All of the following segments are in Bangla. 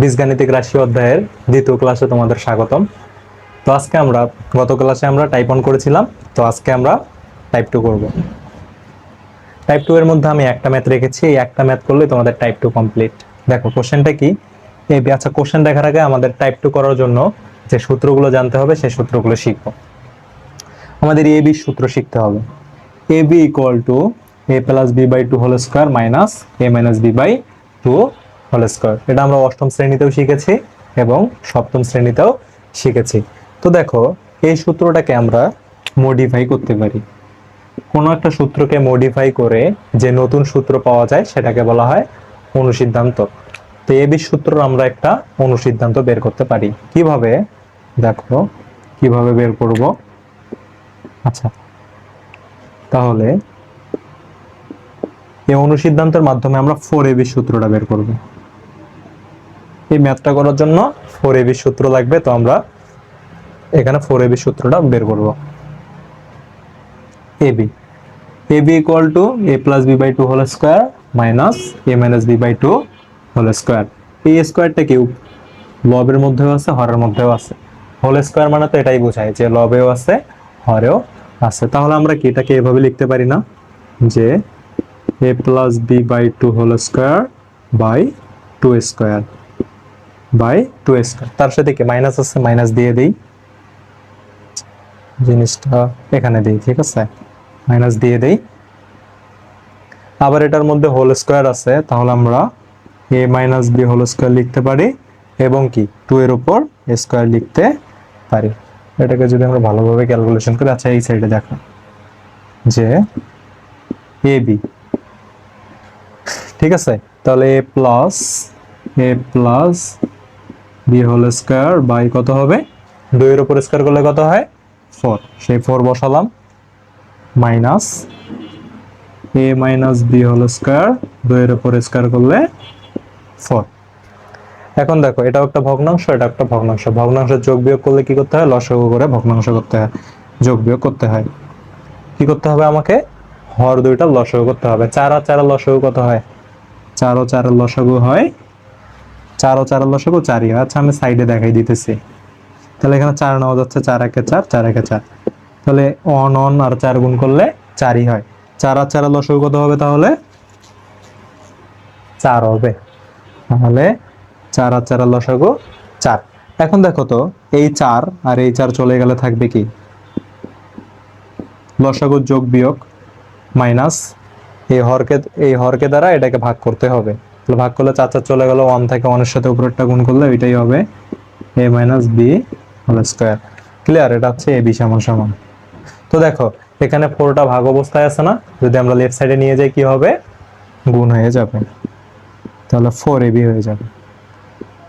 বীজগাণিতিক রাশি অধ্যায়ের দ্বিতীয় ক্লাসে তোমাদের স্বাগতম। তো আজকে আমরা গত ক্লাসে আমরা টাইপ 1 করেছিলাম, তো আজকে আমরা টাইপ 2 করব। টাইপ 2 এর মধ্যে আমি একটা ম্যাথ রেখেছি, এই একটা ম্যাথ করলে তোমাদের টাইপ 2 কমপ্লিট। দেখো কোশ্চেনটা কি, আচ্ছা কোশ্চেন দেখার আগে আমাদের টাইপ 2 করার জন্য যে সূত্রগুলো জানতে হবে সেই সূত্রগুলো শিখব। আমাদের এ বি সূত্র শিখতে হবে। A b equal to a plus b by 2 whole square minus a minus b by 2 whole square. এটা আমরা অষ্টম শ্রেণীতেও শিখেছি এবং সপ্তম শ্রেণীতেও শিখেছি। তো দেখো এই সূত্রটাকে আমরা মডিফাই করতে পারি। কোনো একটা সূত্রকে মডিফাই করে যে নতুন সূত্র পাওয়া যায় সেটাকে বলা হয় অনুসিদ্ধান্ত। তো এ বি সূত্র আমরা একটা অনুসিদ্ধান্ত বের করতে পারি। কিভাবে দেখো, কিভাবে বের করব। আচ্ছা তাহলে এই অনুসিদ্ধান্তের মাধ্যমে আমরা 4ab সূত্রটা বের করব। এই ম্যাথটা করার জন্য 4ab সূত্র লাগবে, তো আমরা এখানে 4ab সূত্রটা বের করব। ab equal to a plus b by 2 whole square minus a minus b by 2 whole square. এই স্কয়ারটা কি লবের মধ্যেও আছে হরের মধ্যেও আছে। হোল স্কয়ার মানে তো এটাই বোঝায় যে লবেও আছে হরেও আছে। তাহলে আমরা কি এটাকে এভাবে লিখতে পারি না যে a plus b by 2 whole square by 2 square by 2 square. তার সাথে কি মাইনাস আছে, মাইনাস দিয়ে দেই, জিনিসটা এখানে দিই, ঠিক আছে, মাইনাস দিয়ে দেই। আবার এটার মধ্যে হোল স্কয়ার আছে, তাহলে আমরা a minus b whole square লিখতে পারি এবং কি 2 এর উপর স্কয়ার লিখতে পারি। এটাকে যদি আমরা ভালোভাবে ক্যালকুলেশন করি, আচ্ছা এই সাইডে দেখো যে ab, ঠিক আছে, তাহলে a plus b whole square by কত হবে, 2 এর উপর স্কয়ার করলে কত হয় 4, সেই 4 বসালাম, minus a minus b whole square 2 এর উপর স্কয়ার করলে 4। এখন দেখো এটাও একটা ভগ্নাংশ, এটা একটা ভগ্নাংশ, ভগ্নাংশের যোগ বিয়োগ করলে কি করতে হয়, লসাগু করে ভগ্নাংশ করতে হয়, যোগ বিয়োগ করতে হয়। কি করতে হবে আমাকে, হর দুইটা লসাগু করতে হবে। 4 আর 4 এর লসাগু কত হয়, 4 ও 4 এর লসাগু হয়, 4 ও 4 এর লসাগু 4ই হয়। আচ্ছা আমি সাইডে দেখাই দিতেছি। তাহলে এখানে 4 নেওয়া যাচ্ছে, 4 একে 4, 4 একে 4, তাহলে অন অন আর 4 গুণ করলে 4ই হয়। 4 আর 4 এর লসাগু কত হবে, তাহলে 4 হবে। তাহলে 4 আর 4 এর লসাগু 4। এখন দেখো তো এই 4 আর এই 4 চলে গেলে থাকবে কি, লসাগু যোগ বিয়োগ মাইনাস এই হরকে দ্বারা এটাকে ভাগ করতে হবে। তাহলে ভাগ করলে 4 4 চলে গেল, 1 থেকে 1 এর সাথে উপরেরটা গুণ করলে ওইটাই হবে a minus b whole square. Clear, এটা হচ্ছে a b সমান সমান। তো দেখো এখানে 4টা ভাগ অবস্থায় আছে না, যদি আমরা লেফট সাইডে নিয়ে যাই কি হবে, গুণ হয়ে যাবে, তাহলে 4ab হয়ে যাবে।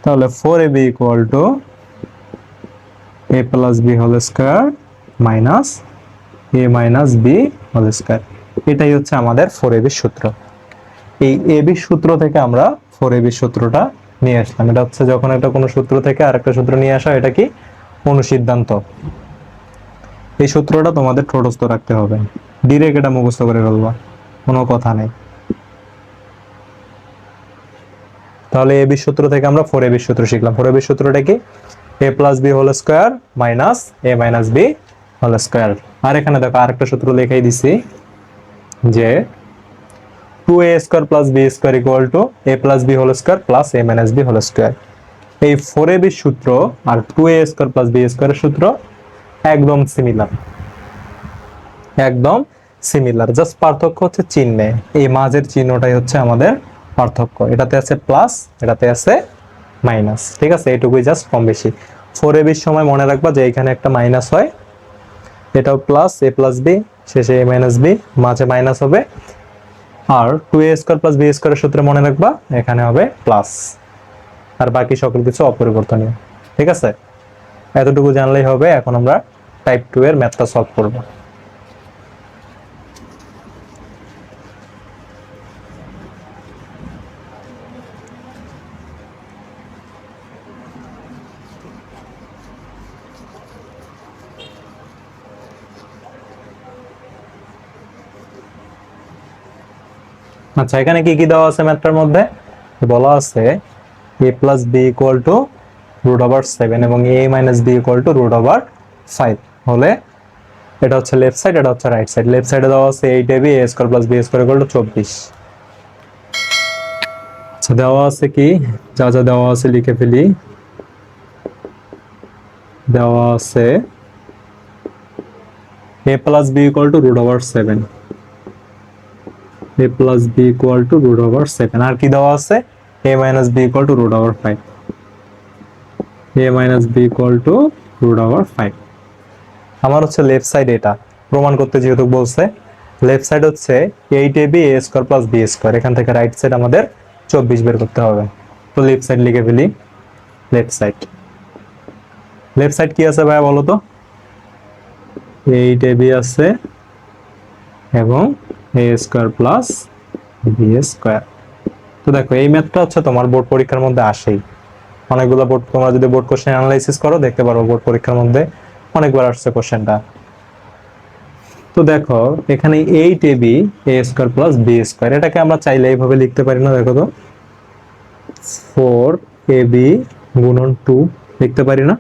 তাহলে 4ab equal to a plus b whole square minus a minus b whole square. এটাই হচ্ছে আমাদের 4ab সূত্র। এই ab সূত্র থেকে আমরা 4ab সূত্রটা নিয়ে আসলাম। এটা হচ্ছে যখন একটা কোনো সূত্র থেকে আরেকটা সূত্র নিয়ে আসা, এটা কি অনুসিদ্ধান্ত। এই সূত্রটা তোমাদের ঠোঁটস্থ রাখতে হবে, ডিরেক্ট এটা মুখস্থ করে ফেলবা, কোনো কথা নেই। তাহলে ab সূত্র থেকে আমরা 4ab সূত্র শিখলাম। 4ab সূত্রটা কি, a plus b whole square minus a minus b whole square. আর এখানে দেখো আরেকটা সূত্র লেখাই দিছি যে 2a square plus b square equal to a plus b whole square plus a minus b whole square. এই 4ab সূত্র আর 2a স্কয়ার প্লাস b স্কয়ারের সূত্র একদম সিমিলার, একদম সিমিলার, জাস্ট পার্থক্য হচ্ছে চিহ্নে। এই মাঝের চিহ্নটাই হচ্ছে আমাদের পার্থক্য, এটাতে আছে প্লাস, এটাতে আছে মাইনাস, ঠিক আছে, এইটুকুই জাস্ট কম বেশি। 4ab এর সময় মনে রাখবা যে এখানে একটা মাইনাস হয়, এটাও প্লাস, a প্লাস b, শেষে a মাইনাস b, মাঝে মাইনাস হবে। আর 2a স্কয়ার প্লাস b স্কয়ারের সূত্রে মনে রাখবা এখানে হবে প্লাস, আর বাকি সকল কিছু অপরিবর্তনীয়, ঠিক আছে। এতটুকু জানলেই হবে। এখন আমরা টাইপ 2 এর ম্যাথটা সলভ করব। আচ্ছা এখানে কি কি দেওয়া আছে ম্যাথটার মধ্যে, বলা আছে a plus b equal to root over 7 এবং a minus b equal to root over 5 হলে এটা হচ্ছে লেফট সাইড, এটা হচ্ছে রাইট সাইড। লেফট সাইডে দেওয়া আছে 8ab a square plus b square equal two 24। আচ্ছা, দেওয়া আছে কি, যা যা দেওয়া আছে লিখে ফেলি। দেওয়া আছে a plus b equal to root over 7, a plus b equal to root over 7। আর কি দেওয়া আছে, a minus b equal to root over 5, a minus b equal to root over 5। আমার হচ্ছে লেফট সাইড, এটা প্রমাণ করতে যেহেতু বলছে, লেফট সাইড হচ্ছে 8ab a square plus b square. এখান থেকে রাইট সাইড আমাদের 24 বের করতে হবে। তো লেফট সাইড লিখে ফেলি। লেফট সাইড, লেফট সাইড কি আছে ভাই বলো তো? 8ab আছে এবং a square plus b square. তো দেখো এই ম্যাথটা হচ্ছে তোমার বোর্ড পরীক্ষার মধ্যে আসেই। অনেকগুলো বোর্ড, তোমরা যদি বোর্ড কোশ্চেন অ্যানালাইসিস করো দেখতে পারো বোর্ড পরীক্ষার মধ্যে অনেকবার আসছে কোশ্চেনটা। তো দেখো এখানে 8ab a square plus b square, এটাকে আমরা চাইলে এইভাবে লিখতে পারি না? দেখো তো 4ab গুণন 2 লিখতে পারি না?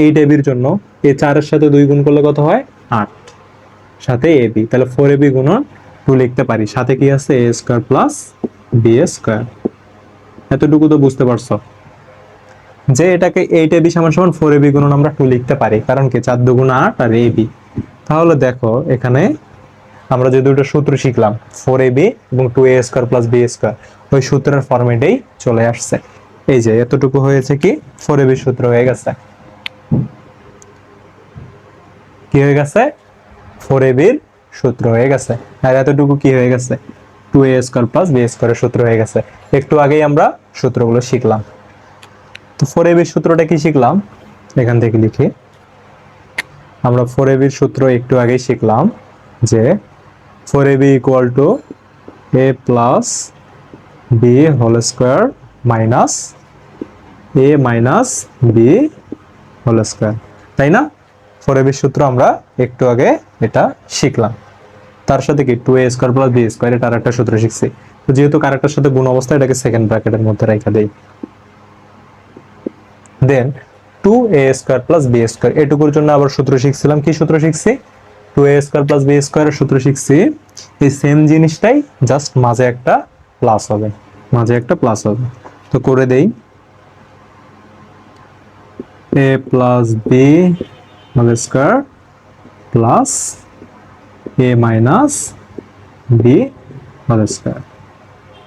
8ab এর জন্য এই 4 এর সাথে 2 গুণ করলে কত হয়? 8, সাথে ab, তাহলে 4ab গুণন 2 লিখতে পারি। সাথে কি আছে? a square plus b square. এতটুকু তো বুঝতে পারছো যে এটাকে 8ab সমান সমান 4ab গুণন আমরা 2 লিখতে পারি, কারণ কি 4 2 8 আর ab। তাহলে দেখো এখানে আমরা যে দুটো সূত্র শিখলাম 4ab এবং 2a square plus b square, ওই সূত্রের ফরম্যাটেই চলে আসছে। এই যে এতটুকু হয়েছে কি 4ab সূত্র হয়ে গেছে। কি হয়ে গেছে? 4ab এর সূত্র হয়ে গেছে। আর এতটুকু কি হয়ে গেছে? 2a স্কয়ার প্লাস b স্কয়ারের সূত্র হয়ে গেছে। একটু আগেই আমরা সূত্রগুলো শিখলাম। তো 4ab এর সূত্রটা কি শিখলাম? এখান থেকে লিখি। আমরা 4ab এর সূত্র একটু আগেই শিখলাম যে 4ab equal to a plus b whole square minus a minus b whole square, তাই না? 4ab এর সূত্র আমরা একটু আগে এটা শিখলাম। তার সাথে কি 2a square plus b square, এটা আরেকটা সূত্র শিখছি। তো যেহেতু কারেক্টের সাথে গুণ অবস্থা, এটাকে সেকেন্ড ব্র্যাকেটের মধ্যে রেখে দেই। দেন 2a square plus b square, এটুকুর জন্য আবার সূত্র শিখছিলাম। কি সূত্র শিখছি? 2a স্কয়ার প্লাস b স্কয়ারের সূত্র শিখছি। এই সেম জিনিসটাই জাস্ট মাঝে একটা প্লাস হবে, মাঝে একটা প্লাস হবে। তো করে দেই a plus b whole square plus a minus b whole square.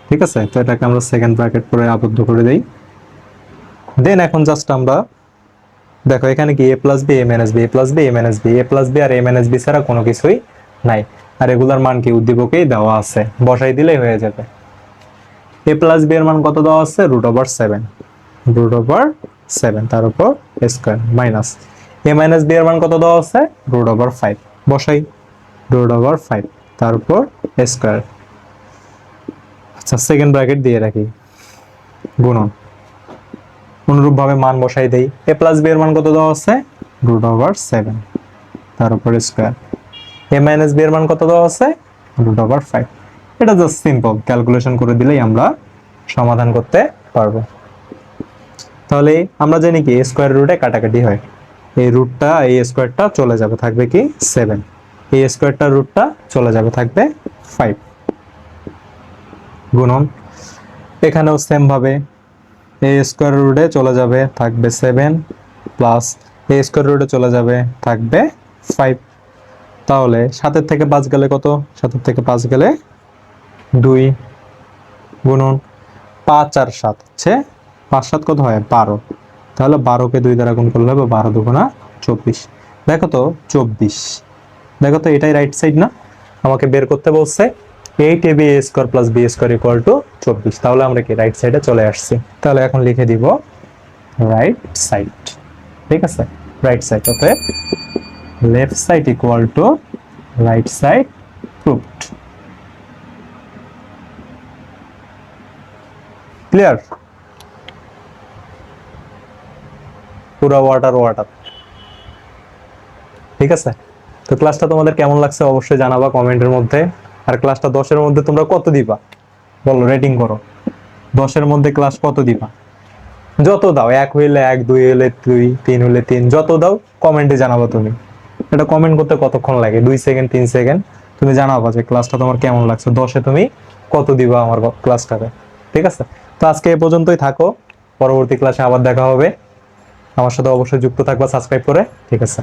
ঠিক আছে? তো এটাকে আমরা সেকেন্ড ব্র্যাকেট করে আবদ্ধ করে দেই। দেন এখন জাস্ট আমরা দেখো এখানে কি a plus b a minus b, a plus b a minus b, a plus b আর a মাইনাস b ছাড়া কোনো কিছুই নাই। আর এগুলার মান কি উদ্দীপকেই দেওয়া আছে, বসাই দিলেই হয়ে যাবে। a প্লাস b এর মান কত দেওয়া আছে? রুট ওভার 7, রুট ওভার 7 তার উপর square minus a minus b এর মান কত দেওয়া আছে? রুট ওভার 5, বসাই রুট ওভার 5 তার উপর স্কয়ার। আচ্ছা, সেকেন্ড ব্র্যাকেট দিয়ে রাখি, গুণন। অনুরূপভাবে মান বসাই দেই। a প্লাস b এর মান কত দেওয়া আছে? রুট ওভার 7 তার উপর স্কয়ার। a মাইনাস b এর মান কত দেওয়া আছে? Root over 5। এটা জাস্ট সিম্পল, ক্যালকুলেশন করে দিলেই আমরা সমাধান করতে পারবো। তাহলে আমরা জানি কি a স্কয়ার রুটে কাটাকাটি হয়, এই রুটটা এই স্কয়ারটা চলে যাবে, থাকবে কি 7, এই স্কয়ারটা রুটটা চলে যাবে, থাকবে 5। গুণন এখানেও সেম ভাবে a স্কয়ার রুটে চলে যাবে, থাকবে 7 প্লাস a স্কয়ার রুটে চলে যাবে, থাকবে 5। তাহলে 7 থেকে 5 গেলে কত? 7 থেকে 5 গেলে 2, গুণন 5 আর 7 হচ্ছে 5 7 কত হয়? 12। তাহলে 12কে 2 দ্বারা গুণ করলে হবে 12 দুগুণা 24। দেখো তো 24, দেখো তো এটাই রাইট সাইড না? আমাকে বের করতে বলছে 8ab a square plus b square equal two 24। তাহলে আমরা কি রাইট সাইডে চলে আসছি। তাহলে এখন লিখে দিব রাইট সাইড। ঠিক আছে? রাইট সাইড, অতএব left side equal to right side proved. Clear? পুরো ওয়াটার ওয়াটার। ঠিক আছে? তো ক্লাসটা তোমাদের কেমন লাগছে অবশ্যই জানাবা কমেন্টের মধ্যে। আর ক্লাসটা 10 এর মধ্যে তোমরা কত দিবা বলো, রেটিং করো। 10 এর মধ্যে ক্লাস কত দিবা? যত দাও, 1 হইলে 1, 2 হইলে 2, 3 হইলে 3, যত দাও কমেন্টে জানাবো তুমি। এটা কমেন্ট করতে কতক্ষণ লাগে? 2 সেকেন্ড, 3 সেকেন্ড। তুমি জানাবা যে ক্লাসটা তোমার কেমন লাগছে, 10-এ তুমি কত দিবা আমার ক্লাসটাকে। ঠিক আছে, তো আজকে এ পর্যন্তই থাকো, পরবর্তী ক্লাসে আবার দেখা হবে। আমার সাথে অবশ্যই যুক্ত থাকবা সাবস্ক্রাইব করে। ঠিক আছে।